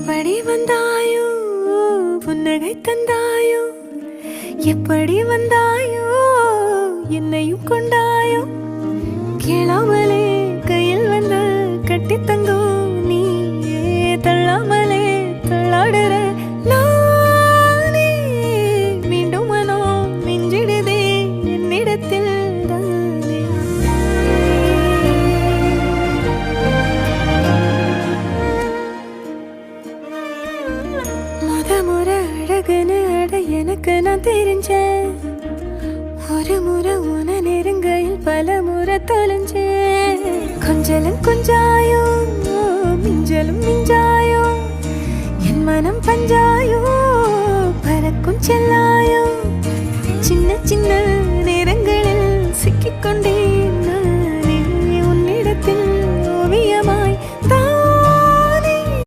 எப்படி வந்தாயோ புன்னகை தந்தாயோ எப்படி வந்தாயோ என்னையும் கொண்டாயோ கேளாமலே கையில் வந்து கட்டி தங்கோ நீயே தள்ளாமலே தள்ளாடுற நானே மீண்டும் மனோ மிஞ்சிடுதே என்னிடத்தில் தானே முறை அழகுன்னு அட எனக்கு நான் தெரிஞ்சேன் ஒரு முறை உன நெருங்கையில் பல முறை தொலைஞ்சேன் கொஞ்சலும் கொஞ்சாயோ மிஞ்சலும் மிஞ்சாயோ என் மனம் பஞ்சாயோ பறக்கும் செல்லாயோ சின்ன சின்ன நேரங்களில் சிக்கிக்கொண்டேன்